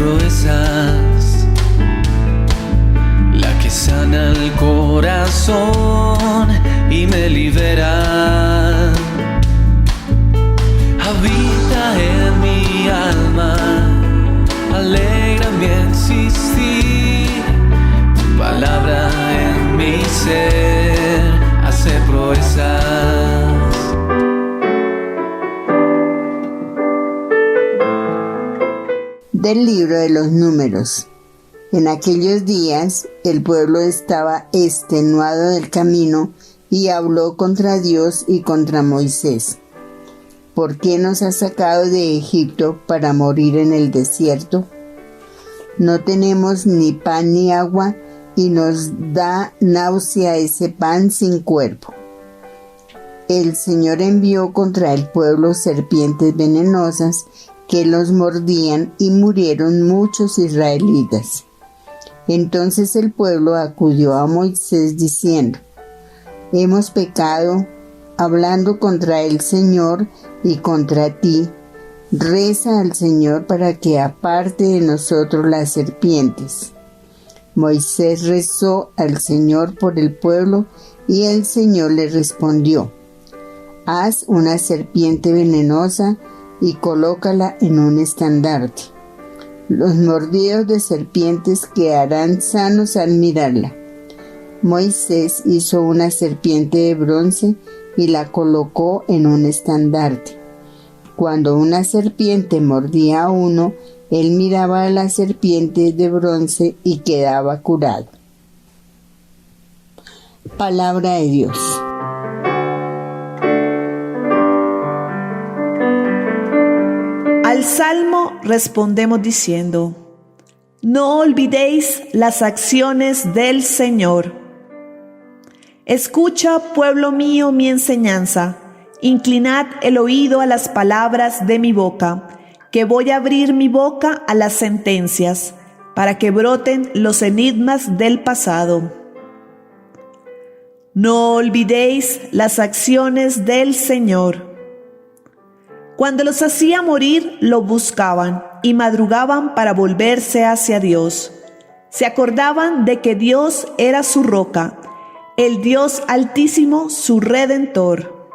proezas, la que sana el corazón y me libera. Habita en mi alma, alegra mi existir. Tu palabra en mi ser hace proezas. Del libro de los Números. En aquellos días el pueblo estaba extenuado del camino y habló contra Dios y contra Moisés. ¿Por qué nos has sacado de Egipto para morir en el desierto? No tenemos ni pan ni agua y nos da náusea ese pan sin cuerpo. El Señor envió contra el pueblo serpientes venenosas que los mordían y murieron muchos israelitas. Entonces el pueblo acudió a Moisés diciendo: hemos pecado hablando contra el Señor y contra ti. Reza al Señor para que aparte de nosotros las serpientes. Moisés rezó al Señor por el pueblo y el Señor le respondió: haz una serpiente venenosa y colócala en un estandarte. Los mordidos de serpientes quedarán sanos al mirarla. Moisés hizo una serpiente de bronce y la colocó en un estandarte. Cuando una serpiente mordía a uno, él miraba a la serpiente de bronce y quedaba curado. Palabra de Dios. Al Salmo respondemos diciendo: no olvidéis las acciones del Señor. Escucha, pueblo mío, mi enseñanza. Inclinad el oído a las palabras de mi boca, que voy a abrir mi boca a las sentencias, para que broten los enigmas del pasado. No olvidéis las acciones del Señor. Cuando los hacía morir, lo buscaban y madrugaban para volverse hacia Dios. Se acordaban de que Dios era su roca, el Dios Altísimo, su Redentor.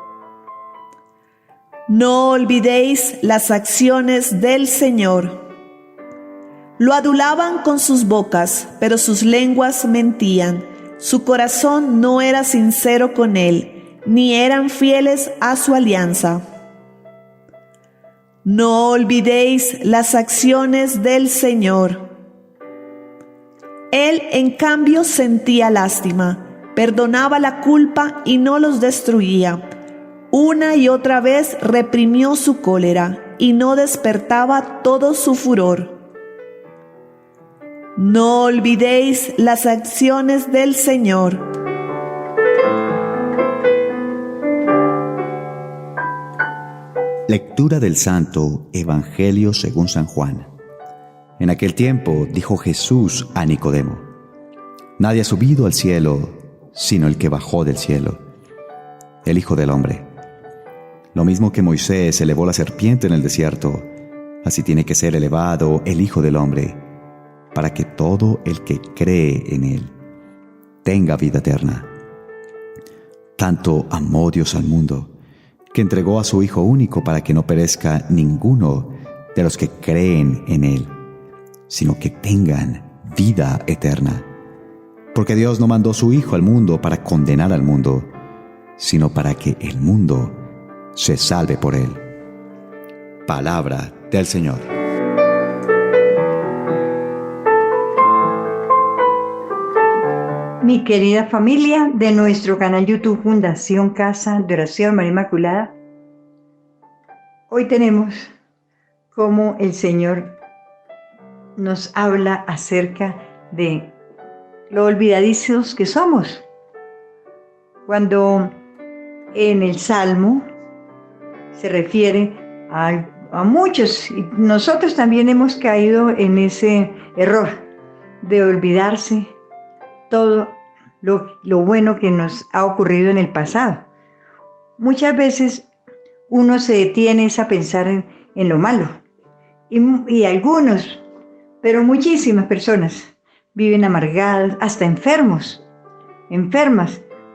No olvidéis las acciones del Señor. Lo adulaban con sus bocas, pero sus lenguas mentían. Su corazón no era sincero con él, ni eran fieles a su alianza. No olvidéis las acciones del Señor. Él, en cambio, sentía lástima, perdonaba la culpa y no los destruía. Una y otra vez reprimió su cólera y no despertaba todo su furor. No olvidéis las acciones del Señor. Lectura del Santo Evangelio según San Juan. En aquel tiempo dijo Jesús a Nicodemo: nadie ha subido al cielo sino el que bajó del cielo, el Hijo del Hombre. Lo mismo que Moisés elevó la serpiente en el desierto, así tiene que ser elevado el Hijo del Hombre, para que todo el que cree en él tenga vida eterna. Tanto amó Dios al mundo, que entregó a su Hijo único para que no perezca ninguno de los que creen en él, sino que tengan vida eterna. Porque Dios no mandó su Hijo al mundo para condenar al mundo, sino para que el mundo se salve por él. Palabra del Señor. Mi querida familia de nuestro canal YouTube Fundación Casa de Oración María Inmaculada, hoy tenemos cómo el Señor nos habla acerca de lo olvidadizos que somos. Cuando en el Salmo se refiere a muchos, y nosotros también hemos caído en ese error de olvidarse todo lo bueno que nos ha ocurrido en el pasado. Muchas veces uno se detiene a pensar en lo malo, y algunos Pero muchísimas personas viven amargadas, hasta enfermas,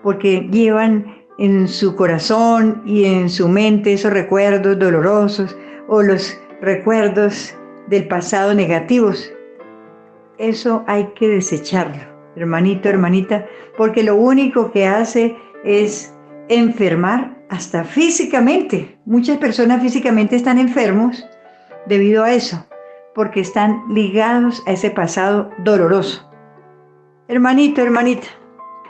porque llevan en su corazón y en su mente esos recuerdos dolorosos o los recuerdos del pasado negativos. Eso hay que desecharlo, hermanito, hermanita, porque lo único que hace es enfermar hasta físicamente. Muchas personas físicamente están enfermos debido a eso, porque están ligados a ese pasado doloroso. Hermanito, hermanita,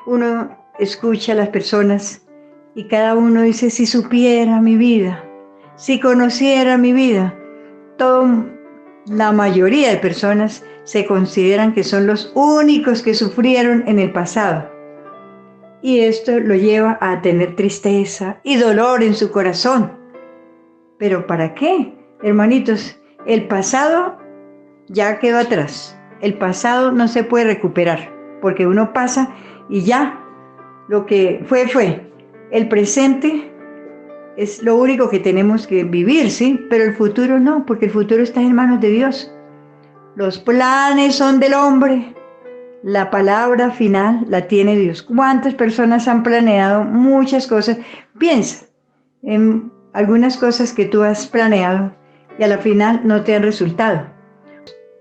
uno escucha a las personas y cada uno dice, si supiera mi vida, si conociera mi vida. La mayoría de personas se consideran que son los únicos que sufrieron en el pasado. Y esto lo lleva a tener tristeza y dolor en su corazón. ¿Pero para qué? Hermanitos, el pasado ya quedó atrás. El pasado no se puede recuperar, porque uno pasa y ya lo que fue, fue. El presente es lo único que tenemos que vivir, ¿sí? Pero el futuro no, porque el futuro está en manos de Dios. Los planes son del hombre. La palabra final la tiene Dios. ¿Cuántas personas han planeado muchas cosas? Piensa en algunas cosas que tú has planeado y a la final no te han resultado.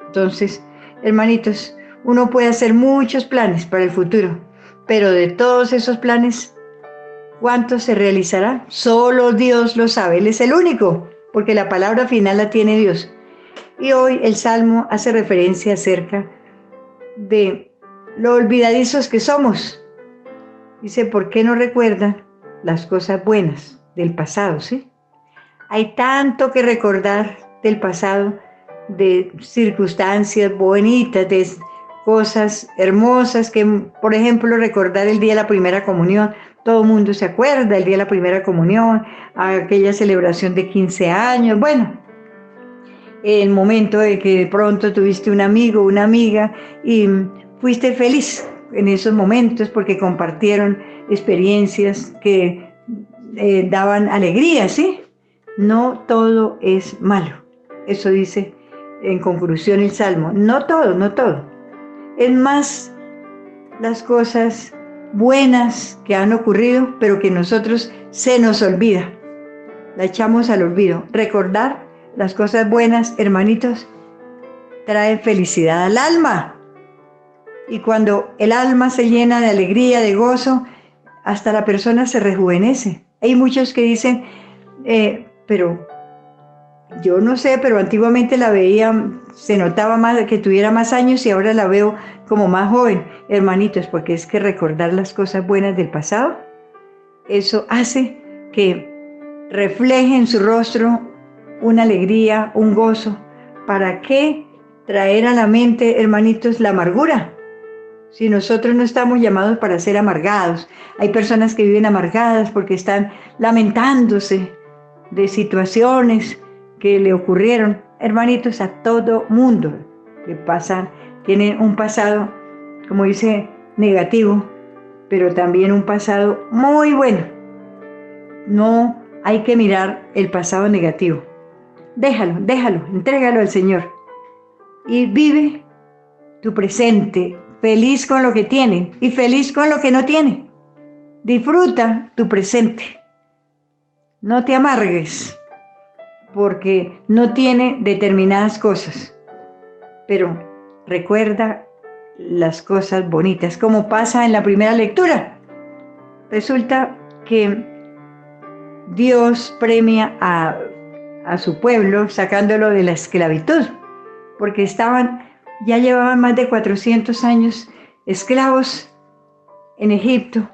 Entonces, hermanitos, uno puede hacer muchos planes para el futuro, pero de todos esos planes, ¿cuántos se realizará? Solo Dios lo sabe. Él es el único, porque la palabra final la tiene Dios. Y hoy el Salmo hace referencia acerca de lo olvidadizos que somos. Dice, ¿por qué no recuerdan las cosas buenas del pasado? ¿Sí? Hay tanto que recordar del pasado, de circunstancias bonitas, de cosas hermosas, que por ejemplo recordar el día de la primera comunión. Todo el mundo se acuerda del día de la primera comunión, aquella celebración de 15 años, bueno, el momento de que de pronto tuviste un amigo, una amiga y fuiste feliz en esos momentos porque compartieron experiencias que daban alegría, ¿sí? No todo es malo. Eso dice en conclusión el Salmo. No todo, no todo. Es más las cosas buenas que han ocurrido, pero que nosotros se nos olvida. La echamos al olvido. Recordar las cosas buenas, hermanitos, trae felicidad al alma. Y cuando el alma se llena de alegría, de gozo, hasta la persona se rejuvenece. Hay muchos que dicen, pero yo no sé, pero antiguamente la veía, se notaba más que tuviera más años y ahora la veo como más joven. Hermanitos, porque es que recordar las cosas buenas del pasado, eso hace que refleje en su rostro una alegría, un gozo. ¿Para qué traer a la mente, hermanitos, la amargura? Si nosotros no estamos llamados para ser amargados. Hay personas que viven amargadas porque están lamentándose de situaciones que le ocurrieron. Hermanitos, a todo mundo le pasan, tienen un pasado, como dice, negativo, pero también un pasado muy bueno. No hay que mirar el pasado negativo. Déjalo, entrégalo al Señor. Y vive tu presente, feliz con lo que tiene y feliz con lo que no tiene. Disfruta tu presente. No te amargues porque no tiene determinadas cosas. Pero recuerda las cosas bonitas, como pasa en la primera lectura. Resulta que Dios premia a su pueblo sacándolo de la esclavitud, porque ya llevaban más de 400 años esclavos en Egipto.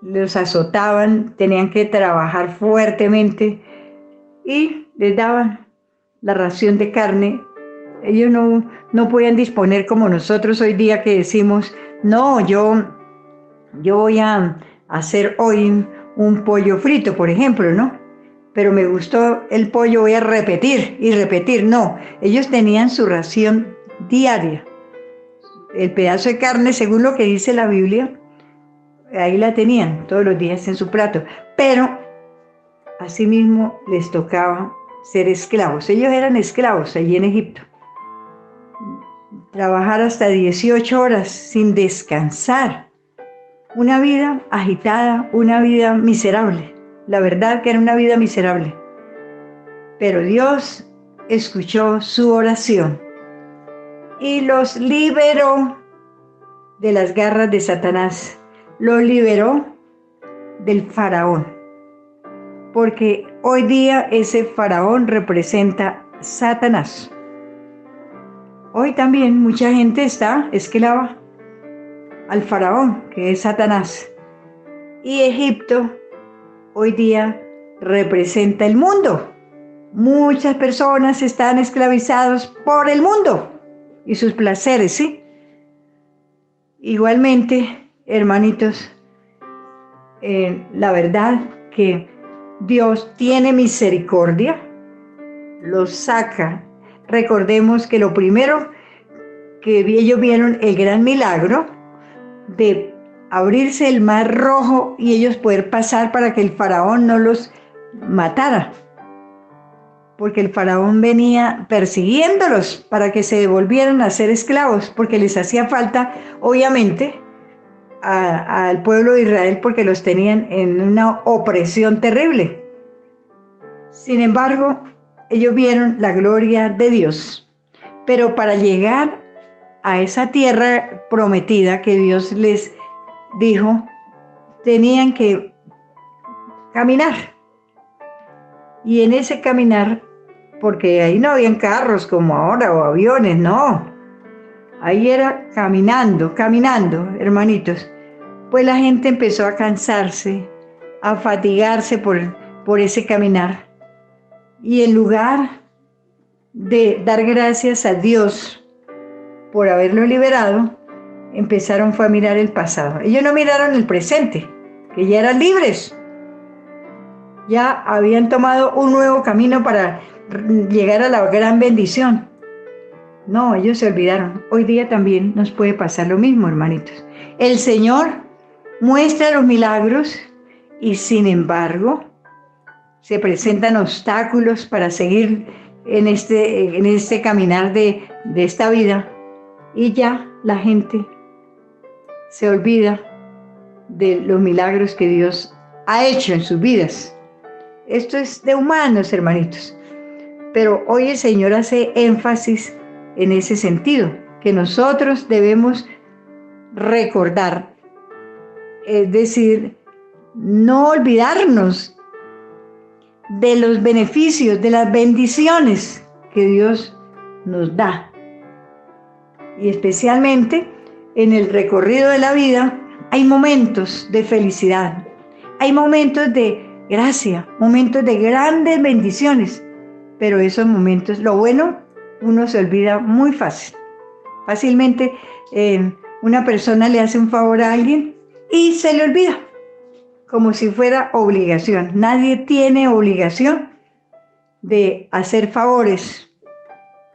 Los azotaban, tenían que trabajar fuertemente y les daban la ración de carne. Ellos no podían disponer como nosotros hoy día que decimos, no, yo voy a hacer hoy un pollo frito, por ejemplo, ¿no? Pero me gustó el pollo, voy a repetir y repetir. No, ellos tenían su ración diaria. El pedazo de carne, según lo que dice la Biblia, ahí la tenían todos los días en su plato. Pero asimismo les tocaba ser esclavos. Ellos eran esclavos allí en Egipto. trabajar hasta 18 horas sin descansar. Una vida agitada, una vida miserable. La verdad que era una vida miserable. Pero Dios escuchó su oración y los liberó de las garras de Satanás. Los liberó del faraón. Porque hoy día ese faraón representa a Satanás. Hoy también mucha gente está esclava al faraón, que es Satanás. Y Egipto hoy día representa el mundo. Muchas personas están esclavizadas por el mundo y sus placeres, ¿sí? Igualmente, hermanitos, la verdad que Dios tiene misericordia, los saca. Recordemos que lo primero que ellos vieron el gran milagro de abrirse el mar rojo y ellos poder pasar para que el faraón no los matara. Porque el faraón venía persiguiéndolos para que se devolvieran a ser esclavos, porque les hacía falta, obviamente, al pueblo de Israel, porque los tenían en una opresión terrible. Sin embargo, ellos vieron la gloria de Dios. Pero para llegar a esa tierra prometida que Dios les dijo, tenían que caminar. Y en ese caminar, porque ahí no habían carros como ahora o aviones, no. Ahí era caminando, hermanitos. Pues la gente empezó a cansarse, a fatigarse por ese caminar. Y en lugar de dar gracias a Dios por haberlo liberado, empezaron fue a mirar el pasado. Ellos no miraron el presente, que ya eran libres. Ya habían tomado un nuevo camino para llegar a la gran bendición. No, ellos se olvidaron. Hoy día también nos puede pasar lo mismo, hermanitos. El Señor muestra los milagros y sin embargo se presentan obstáculos para seguir en este caminar de esta vida, y ya la gente se olvida de los milagros que Dios ha hecho en sus vidas. Esto es de humanos, hermanitos. Pero hoy el Señor hace énfasis en ese sentido, que nosotros debemos recordar, es decir, no olvidarnos de los beneficios, de las bendiciones que Dios nos da. Y especialmente en el recorrido de la vida hay momentos de felicidad, hay momentos de gracia, momentos de grandes bendiciones, pero esos momentos, lo bueno, uno se olvida muy fácilmente. Una persona le hace un favor a alguien y se le olvida, como si fuera obligación. Nadie tiene obligación de hacer favores.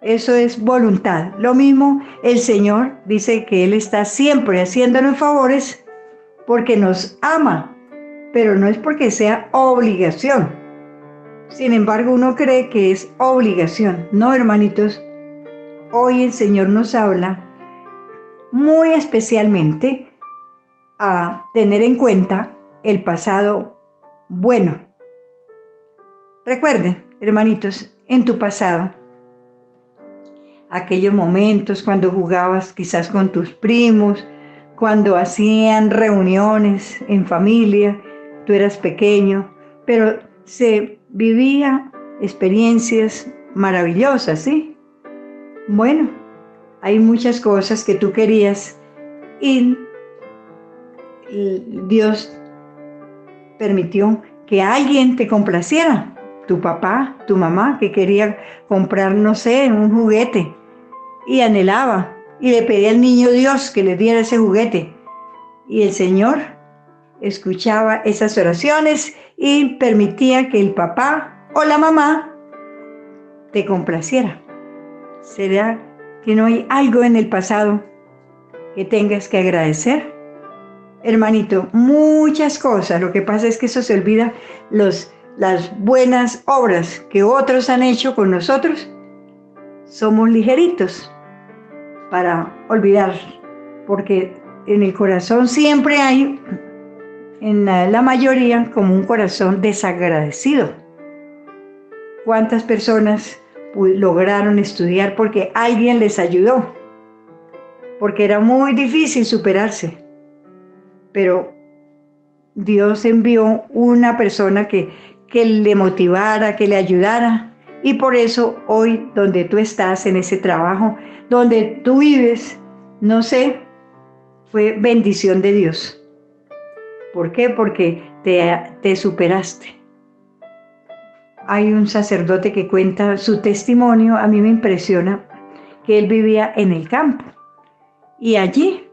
Eso es voluntad. Lo mismo el Señor dice que Él está siempre haciéndonos favores porque nos ama, pero no es porque sea obligación. Sin embargo, uno cree que es obligación. No, hermanitos, hoy el Señor nos habla muy especialmente a tener en cuenta el pasado bueno. Recuerden, hermanitos, en tu pasado, aquellos momentos cuando jugabas quizás con tus primos, cuando hacían reuniones en familia, tú eras pequeño, pero se vivía experiencias maravillosas, ¿sí? Bueno, hay muchas cosas que tú querías y Dios permitió que alguien te complaciera, tu papá, tu mamá, que quería comprar, no sé, un juguete y anhelaba y le pedía al niño Dios que le diera ese juguete, y el Señor escuchaba esas oraciones y permitía que el papá o la mamá te complaciera. ¿Será que no hay algo en el pasado que tengas que agradecer? Hermanito, muchas cosas. Lo que pasa es que eso se olvida, las buenas obras que otros han hecho con nosotros. Somos ligeritos. para olvidar, porque en el corazón siempre hay, en la mayoría, como un corazón desagradecido. ¿Cuántas personas lograron estudiar porque alguien les ayudó? Porque era muy difícil superarse. Pero Dios envió una persona que le motivara, que le ayudara. Y por eso hoy, donde tú estás, en ese trabajo, donde tú vives, no sé, fue bendición de Dios. ¿Por qué? Porque te superaste. Hay un sacerdote que cuenta su testimonio, a mí me impresiona, que él vivía en el campo. Y allí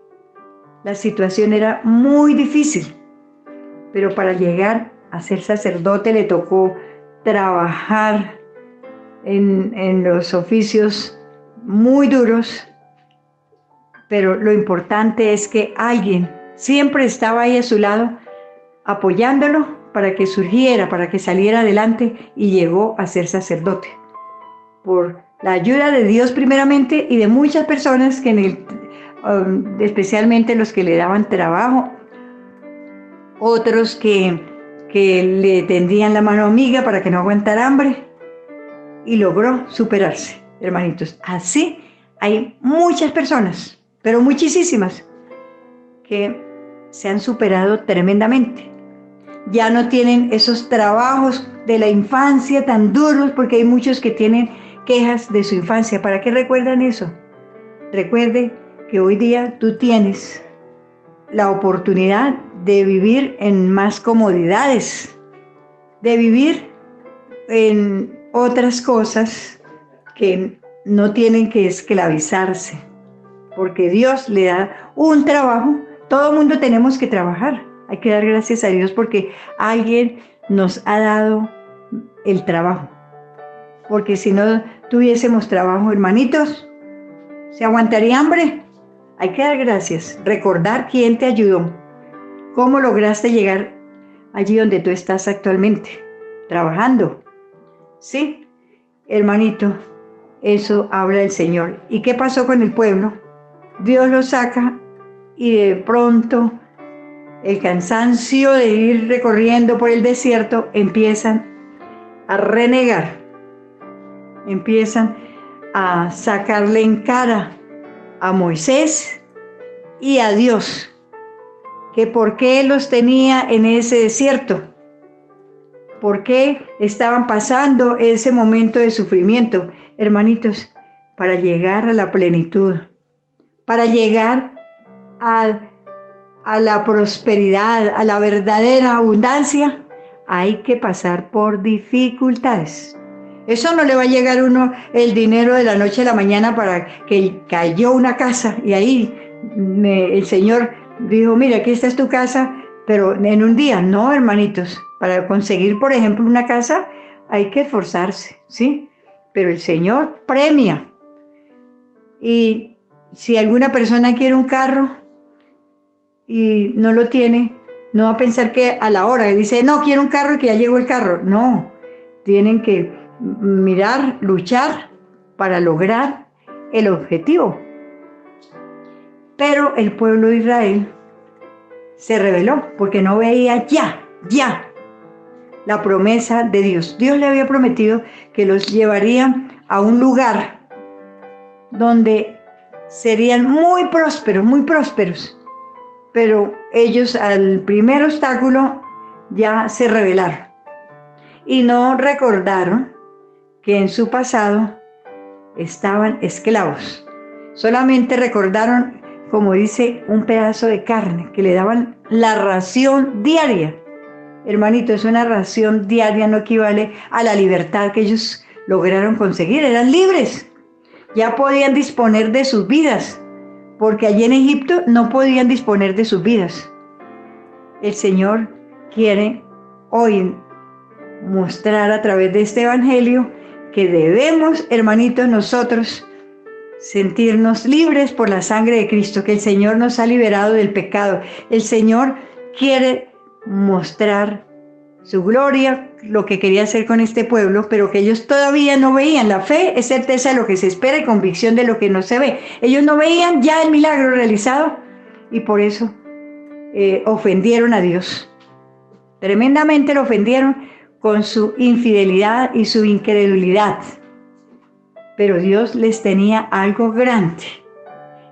la situación era muy difícil. Pero para llegar a ser sacerdote le tocó trabajar en los oficios muy duros. Pero lo importante es que alguien siempre estaba ahí a su lado, apoyándolo para que surgiera, para que saliera adelante, y llegó a ser sacerdote. Por la ayuda de Dios primeramente y de muchas personas que especialmente los que le daban trabajo, otros que le tendían la mano amiga para que no aguantara hambre, y logró superarse, hermanitos. Así hay muchas personas, pero muchísimas, que se han superado tremendamente. Ya no tienen esos trabajos de la infancia tan duros, porque hay muchos que tienen quejas de su infancia. ¿Para qué recuerdan eso? Recuerde que hoy día tú tienes la oportunidad de vivir en más comodidades, de vivir en otras cosas que no tienen que esclavizarse, porque Dios le da un trabajo. Todo el mundo tenemos que trabajar. Hay que dar gracias a Dios porque alguien nos ha dado el trabajo. Porque si no tuviésemos trabajo, hermanitos, ¿se aguantaría hambre? Hay que dar gracias, recordar quién te ayudó, cómo lograste llegar allí donde tú estás actualmente, trabajando. Sí, hermanito, eso habla el Señor. ¿Y qué pasó con el pueblo? Dios lo saca y de pronto el cansancio de ir recorriendo por el desierto, empiezan a renegar, empiezan a sacarle en cara a Moisés y a Dios, que por qué los tenía en ese desierto, por qué estaban pasando ese momento de sufrimiento. Hermanitos, para llegar a la plenitud, para llegar a la prosperidad, a la verdadera abundancia, hay que pasar por dificultades. Eso no le va a llegar a uno el dinero de la noche a la mañana para que cayó una casa y ahí el Señor dijo, mira, aquí está tu casa, pero en un día. No, hermanitos, para conseguir, por ejemplo, una casa hay que esforzarse, ¿sí? Pero el Señor premia. Y si alguna persona quiere un carro y no lo tiene, no va a pensar que a la hora dice, no, quiero un carro y que ya llegó el carro. No, tienen que mirar, luchar para lograr el objetivo. Pero el pueblo de Israel se rebeló porque no veía ya la promesa de Dios. Dios le había prometido que los llevaría a un lugar donde serían muy prósperos. Pero ellos al primer obstáculo ya se rebelaron y no recordaron que en su pasado estaban esclavos. Solamente recordaron, como dice, un pedazo de carne que le daban la ración diaria. Hermanitos, una ración diaria no equivale a la libertad que ellos lograron conseguir. Eran libres, ya podían disponer de sus vidas, porque allí en Egipto no podían disponer de sus vidas. El Señor quiere hoy mostrar a través de este evangelio que debemos, hermanitos, nosotros sentirnos libres por la sangre de Cristo, que el Señor nos ha liberado del pecado. El Señor quiere mostrar su gloria, lo que quería hacer con este pueblo, pero que ellos todavía no veían. La fe es certeza de lo que se espera y convicción de lo que no se ve. Ellos no veían ya el milagro realizado y por eso ofendieron a Dios. Tremendamente lo ofendieron con su infidelidad y su incredulidad. Pero Dios les tenía algo grande.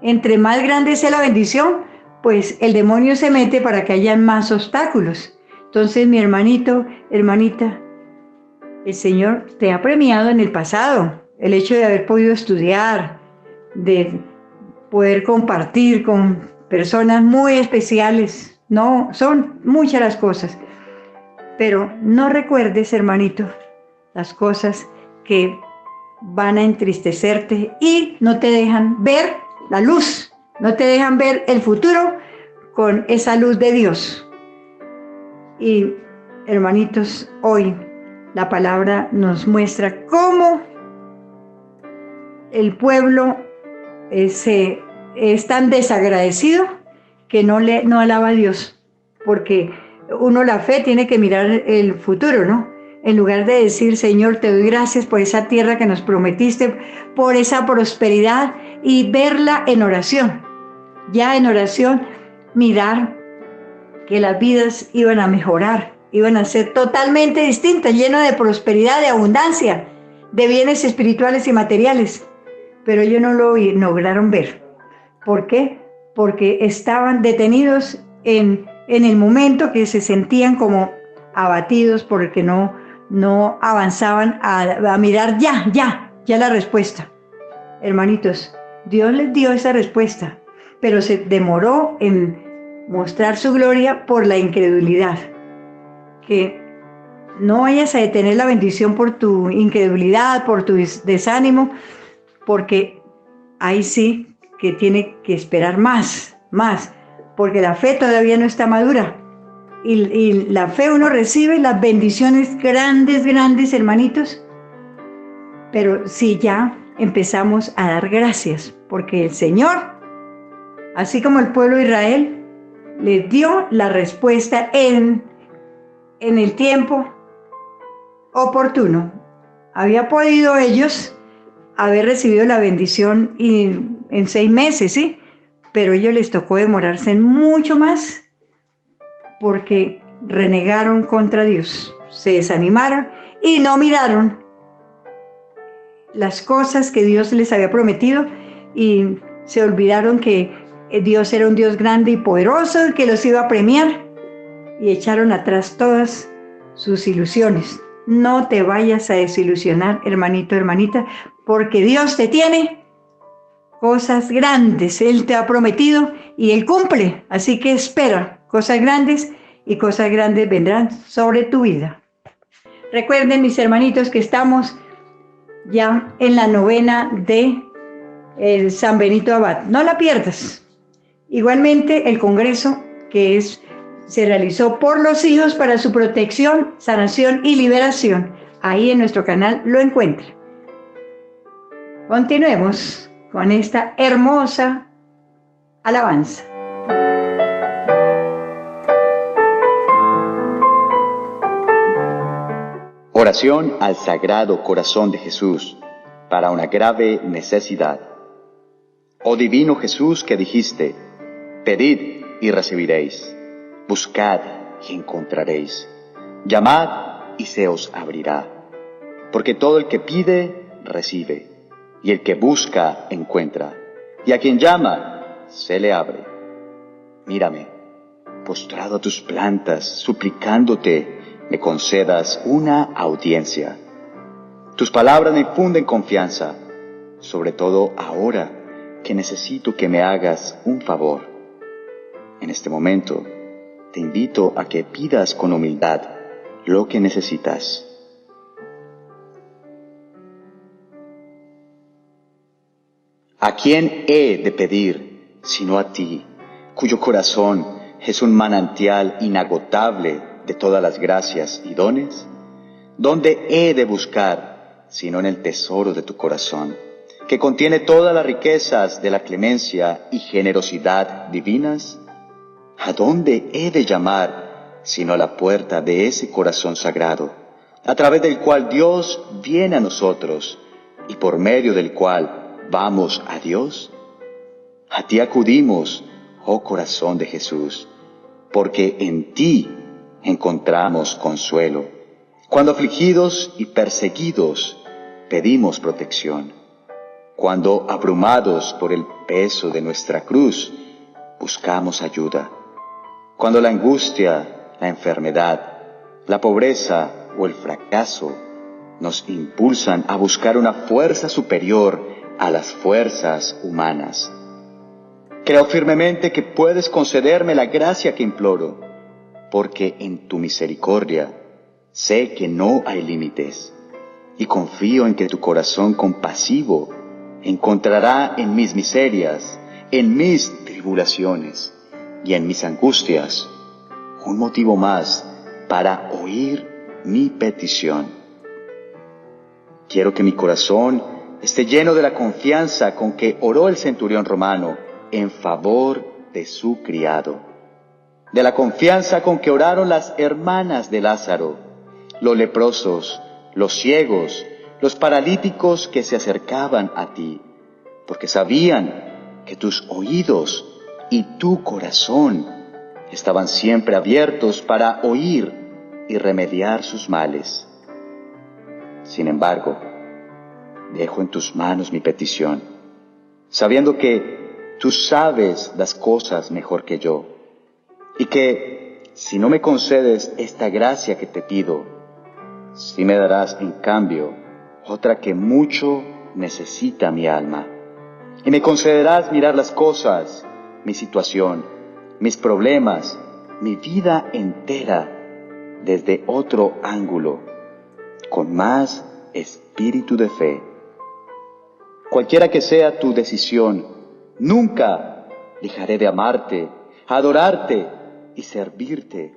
Entre más grande sea la bendición, pues el demonio se mete para que haya más obstáculos. Entonces, mi hermanito, hermanita, el Señor te ha premiado en el pasado. El hecho de haber podido estudiar, de poder compartir con personas muy especiales. No, son muchas las cosas. Pero no recuerdes, hermanito, las cosas que van a entristecerte y no te dejan ver la luz, no te dejan ver el futuro con esa luz de Dios. Y hermanitos, hoy la palabra nos muestra cómo el pueblo es tan desagradecido que no alaba a Dios, porque uno la fe tiene que mirar el futuro, ¿no? En lugar de decir, Señor, te doy gracias por esa tierra que nos prometiste, por esa prosperidad, y verla en oración. Ya en oración, mirar que las vidas iban a mejorar, iban a ser totalmente distintas, llenas de prosperidad, de abundancia, de bienes espirituales y materiales. Pero ellos no lo lograron ver. ¿Por qué? Porque estaban detenidos en el momento, que se sentían como abatidos porque no avanzaban a mirar ya la respuesta. Hermanitos, Dios les dio esa respuesta, pero se demoró en mostrar su gloria por la incredulidad. Que no vayas a detener la bendición por tu incredulidad, por tu desánimo, porque ahí sí que tiene que esperar más, porque la fe todavía no está madura. Y la fe uno recibe las bendiciones grandes, hermanitos, pero si ya empezamos a dar gracias, porque el Señor, así como el pueblo de Israel, les dio la respuesta en el tiempo oportuno. Había podido ellos haber recibido la bendición en 6 meses, ¿sí? Pero a ellos les tocó demorarse mucho más, porque renegaron contra Dios, se desanimaron y no miraron las cosas que Dios les había prometido y se olvidaron que Dios era un Dios grande y poderoso que los iba a premiar, y echaron atrás todas sus ilusiones. No te vayas a desilusionar, hermanito, hermanita, porque Dios te tiene cosas grandes. Él te ha prometido y Él cumple, así que espera cosas grandes, y cosas grandes vendrán sobre tu vida. Recuerden, mis hermanitos, que estamos ya en la novena de el San Benito Abad. No la pierdas. Igualmente el congreso que se realizó por los hijos para su protección, sanación y liberación. Ahí en nuestro canal lo encuentra. Continuemos con esta hermosa alabanza. Oración al Sagrado Corazón de Jesús para una grave necesidad. Oh Divino Jesús, que dijiste, pedid y recibiréis, buscad y encontraréis, llamad y se os abrirá. Porque todo el que pide, recibe, y el que busca, encuentra, y a quien llama, se le abre. Mírame, postrado a tus plantas, suplicándote, me concedas una audiencia. Tus palabras me infunden confianza, sobre todo ahora que necesito que me hagas un favor. En este momento, te invito a que pidas con humildad lo que necesitas. ¿A quién he de pedir sino a ti, cuyo corazón es un manantial inagotable de todas las gracias y dones? ¿Dónde he de buscar sino en el tesoro de tu corazón, que contiene todas las riquezas de la clemencia y generosidad divinas? ¿A dónde he de llamar sino a la puerta de ese corazón sagrado, a través del cual Dios viene a nosotros y por medio del cual vamos a Dios? A ti acudimos, oh corazón de Jesús, porque en ti encontramos consuelo. Cuando afligidos y perseguidos pedimos protección. Cuando abrumados por el peso de nuestra cruz buscamos ayuda. Cuando la angustia, la enfermedad, la pobreza o el fracaso nos impulsan a buscar una fuerza superior a las fuerzas humanas. Creo firmemente que puedes concederme la gracia que imploro, porque en tu misericordia sé que no hay límites, y confío en que tu corazón compasivo encontrará en mis miserias, en mis tribulaciones y en mis angustias un motivo más para oír mi petición. Quiero que mi corazón esté lleno de la confianza con que oró el centurión romano en favor de su criado, de la confianza con que oraron las hermanas de Lázaro, los leprosos, los ciegos, los paralíticos que se acercaban a ti, porque sabían que tus oídos y tu corazón estaban siempre abiertos para oír y remediar sus males. Sin embargo, dejo en tus manos mi petición, sabiendo que tú sabes las cosas mejor que yo, y que si no me concedes esta gracia que te pido, sí me darás en cambio otra que mucho necesita mi alma, y me concederás mirar las cosas, mi situación, mis problemas, mi vida entera desde otro ángulo, con más espíritu de fe. Cualquiera que sea tu decisión, nunca dejaré de amarte, adorarte y servirte,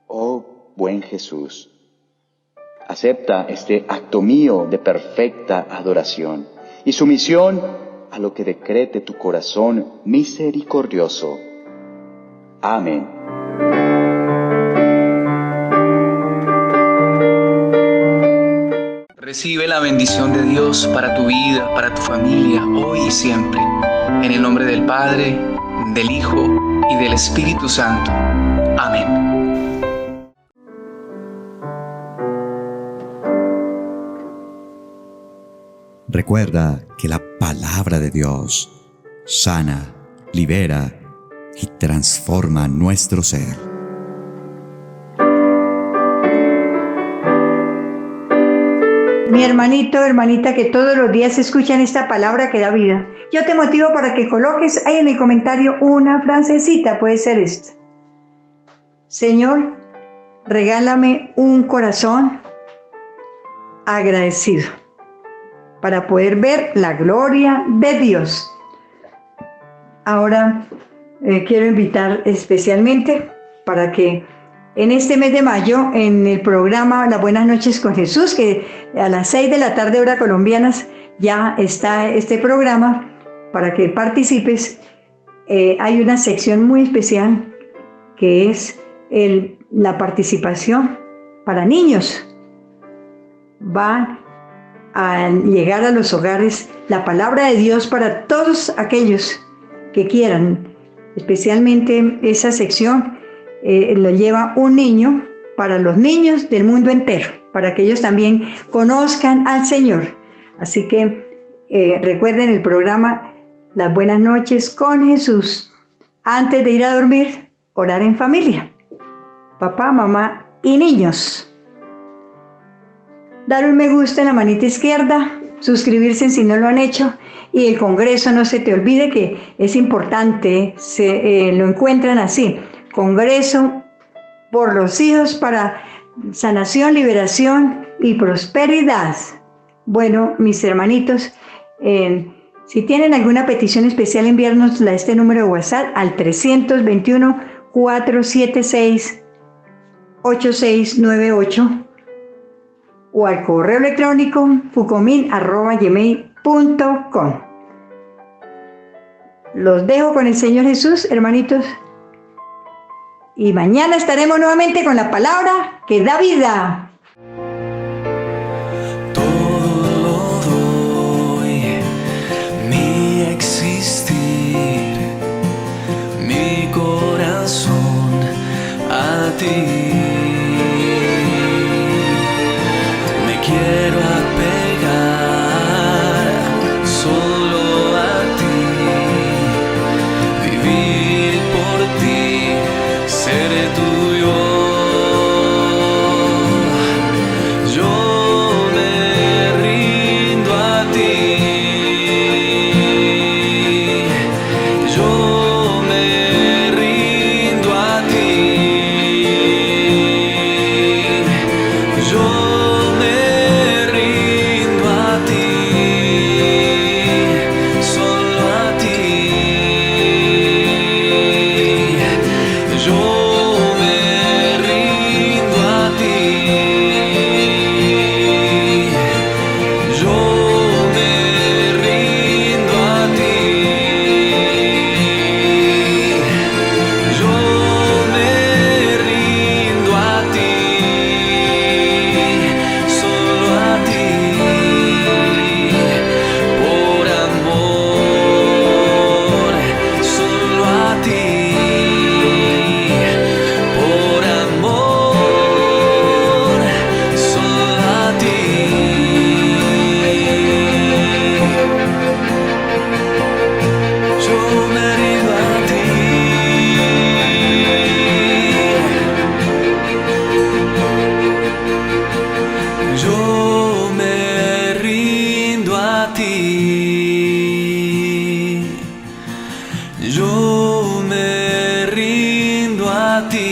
oh buen Jesús. Acepta este acto mío de perfecta adoración y sumisión a lo que decrete tu corazón misericordioso. Amén. Recibe la bendición de Dios para tu vida, para tu familia, hoy y siempre. En el nombre del Padre, del Hijo y del Espíritu Santo. Amén. Recuerda que la palabra de Dios sana, libera y transforma nuestro ser. Mi hermanito, hermanita, que todos los días escuchan esta palabra que da vida, yo te motivo para que coloques ahí en el comentario una frasecita, puede ser esta: Señor, regálame un corazón agradecido para poder ver la gloria de Dios. Ahora quiero invitar especialmente para que en este mes de mayo, en el programa Las Buenas Noches con Jesús, que a las 6 de la tarde hora colombianas ya está este programa, para que participes, hay una sección muy especial que es la participación para niños. Va a llegar a los hogares la palabra de Dios para todos aquellos que quieran. Especialmente esa sección lo lleva un niño para los niños del mundo entero, para que ellos también conozcan al Señor. Así que recuerden el programa Las Buenas Noches con Jesús. Antes de ir a dormir, orar en familia, papá, mamá y niños. Dar un me gusta en la manita izquierda, suscribirse si no lo han hecho, y el Congreso, no se te olvide que es importante, lo encuentran así: Congreso por los hijos para sanación, liberación y prosperidad. Bueno, mis hermanitos, si tienen alguna petición especial, enviárnosla a este número de WhatsApp al 321-476-8698 o al correo electrónico fucomin@gmail.com. Los dejo con el Señor Jesús, hermanitos, y mañana estaremos nuevamente con la palabra que da vida. ti. Yo me rindo a ti.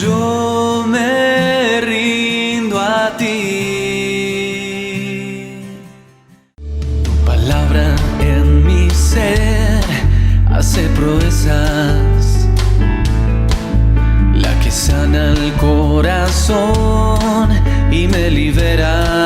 Yo me rindo a ti. Tu palabra en mi ser hace proezas, la que sana el corazón y me libera.